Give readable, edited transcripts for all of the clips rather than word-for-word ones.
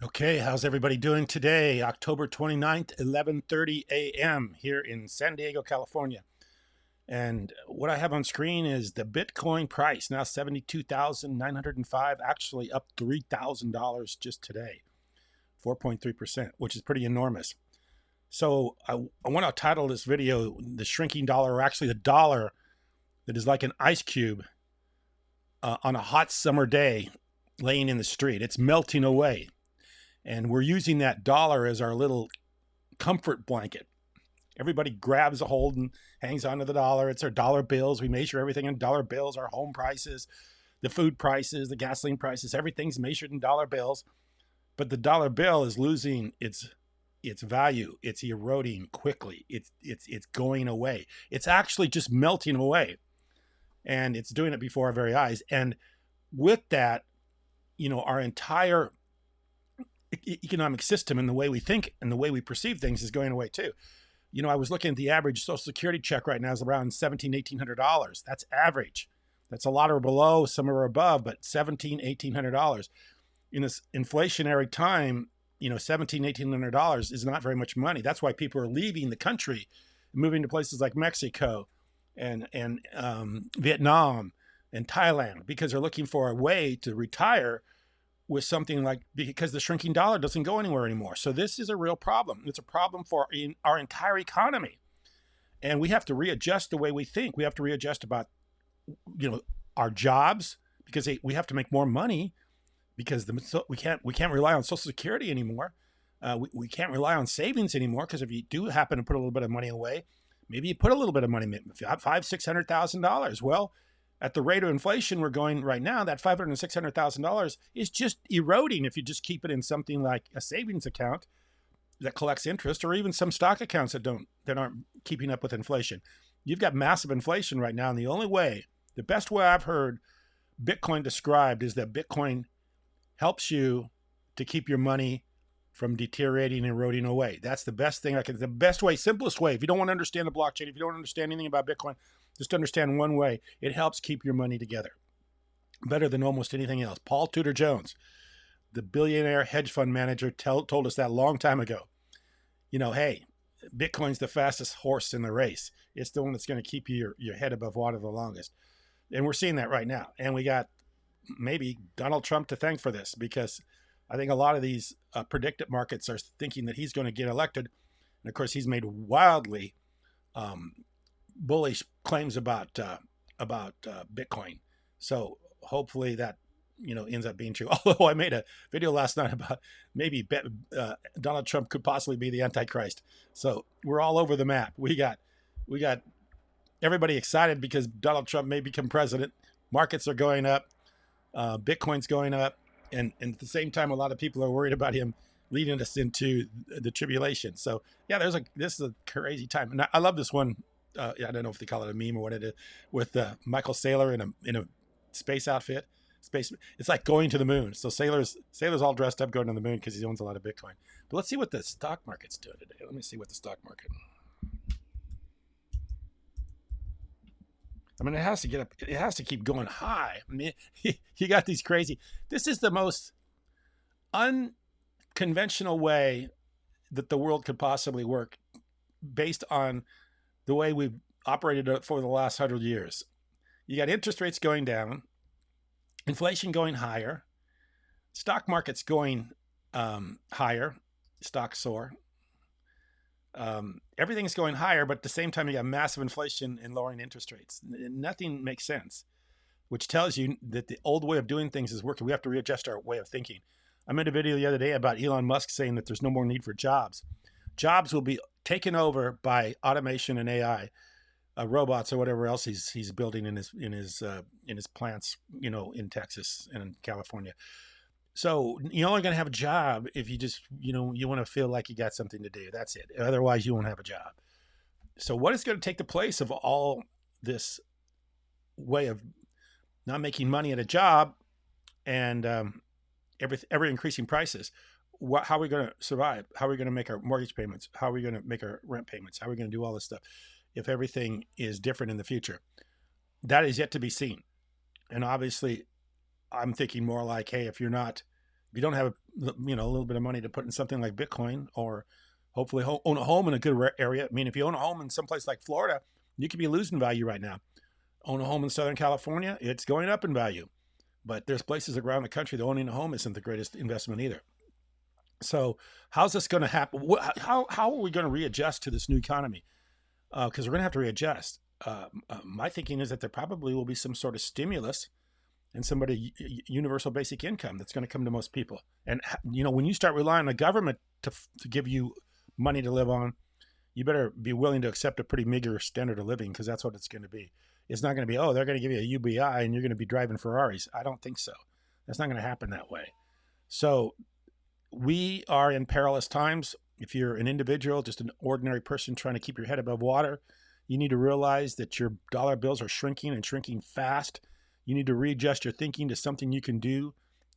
Okay, how's everybody doing today? October 29th, 11:30 a.m. here in San Diego, California. And what I have on screen is the Bitcoin price, now 72,905, actually up $3,000 just today, 4.3%, which is pretty enormous. So I want to title this video, The Shrinking Dollar, or actually the dollar that is like an ice cube on a hot summer day laying in the street. It's melting away. And we're using that dollar as our little comfort blanket. Everybody grabs a hold and hangs onto the dollar. It's our dollar bills. We measure everything in dollar bills, our home prices, the food prices, the gasoline prices, everything's measured in dollar bills. But the dollar bill is losing its value. It's eroding quickly. It's going away. It's actually just melting away. And it's doing it before our very eyes. And with that, our entire economic system and the way we think and the way we perceive things is going away too. I was looking at the average Social Security check right now is around $1,700-$1,800. That's average. That's a lot are below, some are above, but $1,700-$1,800 in this inflationary time. $1,700-$1,800 is not very much money. That's why people are leaving the country, moving to places like Mexico and Vietnam and Thailand, because they're looking for a way to retire with something like, because the shrinking dollar doesn't go anywhere anymore. So this is a real problem. It's a problem for our entire economy. And we have to readjust the way we think. We have to readjust about, our jobs, because we have to make more money, because we can't rely on Social Security anymore. We can't rely on savings anymore, because if you do happen to put a little bit of money away, maybe you put a little bit of money, $500,000-$600,000. Well, at the rate of inflation we're going right now, that $500,000 and $600,000 is just eroding if you just keep it in something like a savings account that collects interest, or even some stock accounts that aren't keeping up with inflation. You've got massive inflation right now, and the best way I've heard Bitcoin described is that Bitcoin helps you to keep your money from deteriorating and eroding away. That's the best thing the best way, simplest way. If you don't want to understand the blockchain, if you don't understand anything about Bitcoin, just understand one way. It helps keep your money together better than almost anything else. Paul Tudor Jones, the billionaire hedge fund manager, told us that a long time ago. Hey, Bitcoin's the fastest horse in the race. It's the one that's going to keep your head above water the longest. And we're seeing that right now. And we got maybe Donald Trump to thank for this, because I think a lot of these predictive markets are thinking that he's going to get elected. And of course, he's made wildly bullish claims about Bitcoin. So hopefully that ends up being true. Although I made a video last night about maybe Donald Trump could possibly be the Antichrist. So we're all over the map. We got everybody excited because Donald Trump may become president. Markets are going up. Bitcoin's going up. And at the same time, a lot of people are worried about him leading us into the tribulation. So yeah, this is a crazy time. And I love this one. I don't know if they call it a meme or what it is, with Michael Saylor in a space outfit. It's like going to the moon. So Saylor's all dressed up going to the moon because he owns a lot of Bitcoin. But let's see what the stock market's doing today. Let me see what the stock market. I mean, it has to get up. It has to keep going high. I mean, you got these crazy. This is the most unconventional way that the world could possibly work, based on the way we've operated for the last 100 years. You got interest rates going down, inflation going higher, stock markets going higher, stocks soar. Everything's going higher, but at the same time, you got massive inflation and lowering interest rates. Nothing makes sense, which tells you that the old way of doing things is working. We have to readjust our way of thinking. I made a video the other day about Elon Musk saying that there's no more need for jobs. Jobs will be taken over by automation and AI, robots or whatever else he's building in his plants, in Texas and in California. So you're only going to have a job if you just, you want to feel like you got something to do. That's it. Otherwise, you won't have a job. So what is going to take the place of all this way of not making money at a job and ever increasing prices? How are we going to survive? How are we going to make our mortgage payments? How are we going to make our rent payments? How are we going to do all this stuff if everything is different in the future? That is yet to be seen. And obviously, I'm thinking more like, hey, if you're not If you don't have a little bit of money to put in something like Bitcoin, or hopefully own a home in a good area. I mean, if you own a home in someplace like Florida, you could be losing value right now. Own a home in Southern California, it's going up in value. But there's places around the country that owning a home isn't the greatest investment either. So how's this going to happen? How are we going to readjust to this new economy? Because we're going to have to readjust. My thinking is that there probably will be some sort of stimulus and somebody universal basic income that's going to come to most people. And when you start relying on the government to give you money to live on, you better be willing to accept a pretty meager standard of living, because that's what it's going to be. It's not going to be, oh, they're going to give you a UBI and you're going to be driving Ferraris. I don't think so. That's not going to happen that way. So we are in perilous times. If you're an individual, just an ordinary person trying to keep your head above water, you need to realize that your dollar bills are shrinking and shrinking fast. You need to readjust your thinking to something you can do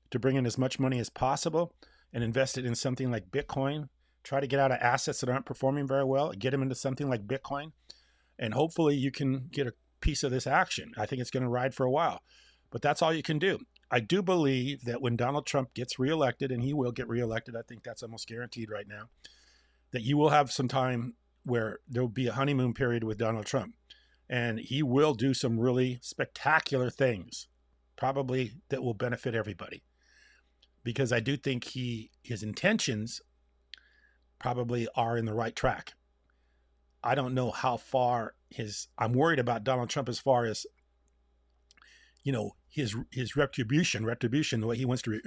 to bring in as much money as possible and invest it in something like Bitcoin. Try to get out of assets that aren't performing very well, get them into something like Bitcoin, and hopefully you can get a piece of this action. I think it's going to ride for a while, but that's all you can do. I do believe that when Donald Trump gets reelected, and he will get reelected, I think that's almost guaranteed right now, that you will have some time where there will be a honeymoon period with Donald Trump. And he will do some really spectacular things, probably that will benefit everybody. Because I do think his intentions probably are in the right track. I don't know how far I'm worried about Donald Trump as far as, his retribution, the way he wants to,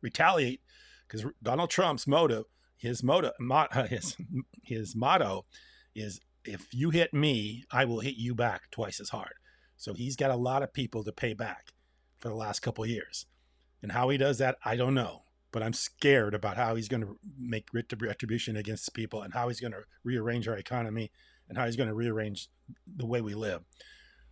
retaliate, because Donald Trump's his motto is, if you hit me, I will hit you back twice as hard. So he's got a lot of people to pay back for the last couple of years. And how he does that, I don't know. But I'm scared about how he's going to make retribution against people, and how he's going to rearrange our economy, and how he's going to rearrange the way we live.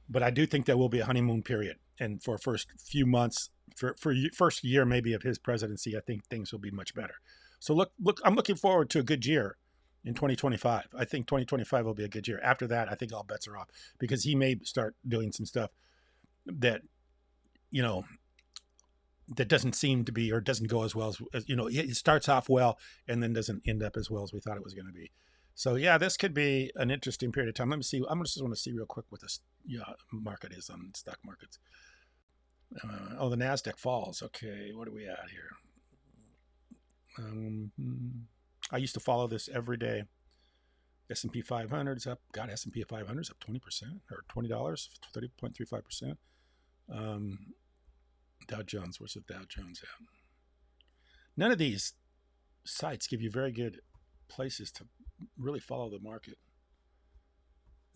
But I do think there will be a honeymoon period. And for first few months, for first year maybe of his presidency, I think things will be much better. So look, I'm looking forward to a good year in 2025. I think 2025 will be a good year. After that, I think all bets are off, because he may start doing some stuff that, that doesn't seem to be, or doesn't go as well as it starts off well and then doesn't end up as well as we thought it was going to be. So yeah, this could be an interesting period of time. Let me see. I'm just want to see real quick what this market is on stock markets. The NASDAQ falls. Okay, what are we at here? I used to follow this every day. S&P 500 is up. God, S&P 500 is up 20%, or $20, 30.35%. Dow Jones, where's the Dow Jones at? None of these sites give you very good places to really follow the market.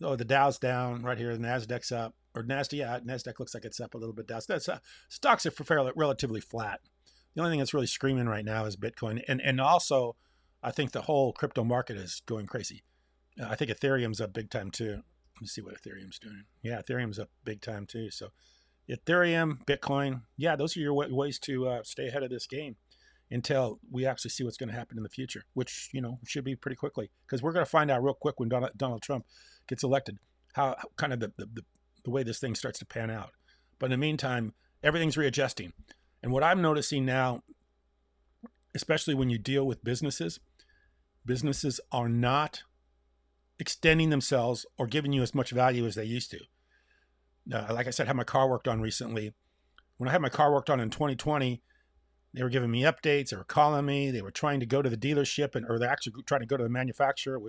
Oh, the Dow's down right here. The NASDAQ's up. Or NASDAQ looks like it's up a little bit. Stocks are fairly relatively flat. The only thing that's really screaming right now is Bitcoin. And also, I think the whole crypto market is going crazy. I think Ethereum's up big time too. Let me see what Ethereum's doing. Yeah, Ethereum's up big time too. So Ethereum, Bitcoin, yeah, those are your ways to stay ahead of this game until we actually see what's going to happen in the future, which, should be pretty quickly, because we're going to find out real quick when Donald Trump gets elected, how kind of the way this thing starts to pan out. But in the meantime, everything's readjusting. And what I'm noticing now, especially when you deal with businesses are not extending themselves or giving you as much value as they used to. Like I said, I had my car worked on recently. When I had my car worked on in 2020, they were giving me updates. They were calling me. They were trying to go to the dealership, or they're actually trying to go to the manufacturer.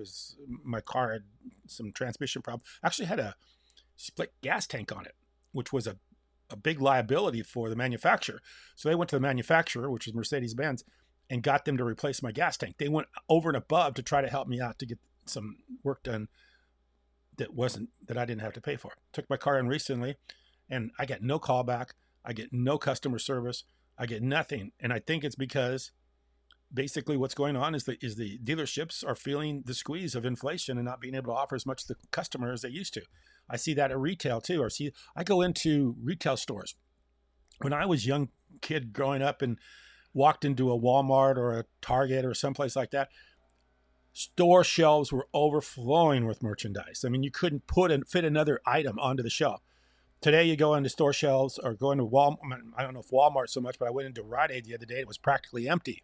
My car had some transmission problem. Actually had a split gas tank on it, which was a big liability for the manufacturer. So they went to the manufacturer, which was Mercedes-Benz, and got them to replace my gas tank. They went over and above to try to help me out to get some work done that I didn't have to pay for. Took my car in recently, and I get no callback. I get no customer service. I get nothing. And I think it's because basically what's going on is the dealerships are feeling the squeeze of inflation and not being able to offer as much to the customer as they used to. I see that at retail too. I go into retail stores. When I was a young kid growing up and walked into a Walmart or a Target or someplace like that, store shelves were overflowing with merchandise. I mean, you couldn't fit another item onto the shelf. Today you go into store shelves or go into Walmart. I don't know if Walmart so much, but I went into Rite Aid the other day. It was practically empty.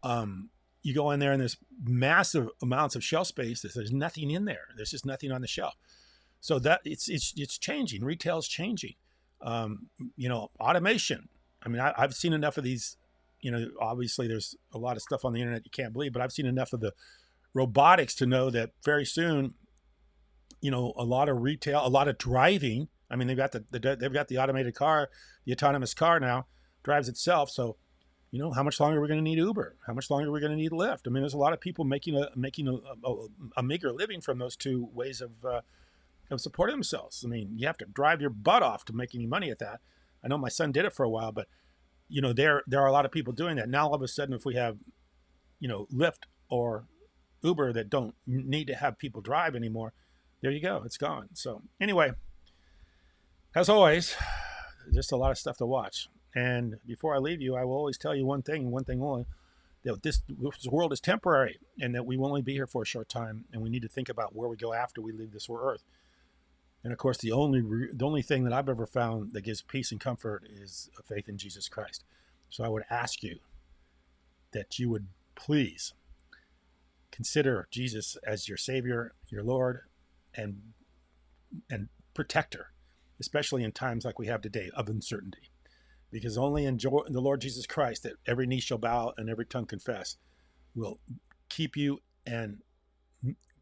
You go in there and there's massive amounts of shelf space. There's nothing in there. There's just nothing on the shelf. So that it's changing. Retail's changing. Automation. I mean, I've seen enough of these. Obviously there's a lot of stuff on the internet you can't believe, but I've seen enough of the robotics to know that very soon, a lot of retail, a lot of driving. I mean, they've got the automated car, the autonomous car now drives itself. So, how much longer are we going to need Uber? How much longer are we going to need Lyft? I mean, there's a lot of people making a meager living from those two ways of supporting themselves. I mean, you have to drive your butt off to make any money at that. I know my son did it for a while, but there are a lot of people doing that now. All of a sudden, if we have Lyft or Uber that don't need to have people drive anymore, there you go, it's gone. So anyway, as always, just a lot of stuff to watch. And before I leave you, I will always tell you one thing and one thing only, that this world is temporary and that we will only be here for a short time, and we need to think about where we go after we leave this earth. And of course, the only thing that I've ever found that gives peace and comfort is a faith in Jesus Christ. So I would ask you that you would please consider Jesus as your Savior, your Lord, and protector, especially in times like we have today of uncertainty. Because only in the Lord Jesus Christ that every knee shall bow and every tongue confess will keep you and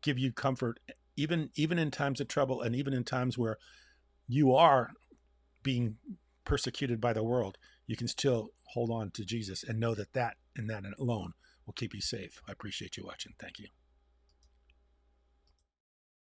give you comfort, even in times of trouble, and even in times where you are being persecuted by the world. You can still hold on to Jesus and know that and that alone will keep you safe. I appreciate you watching. Thank you.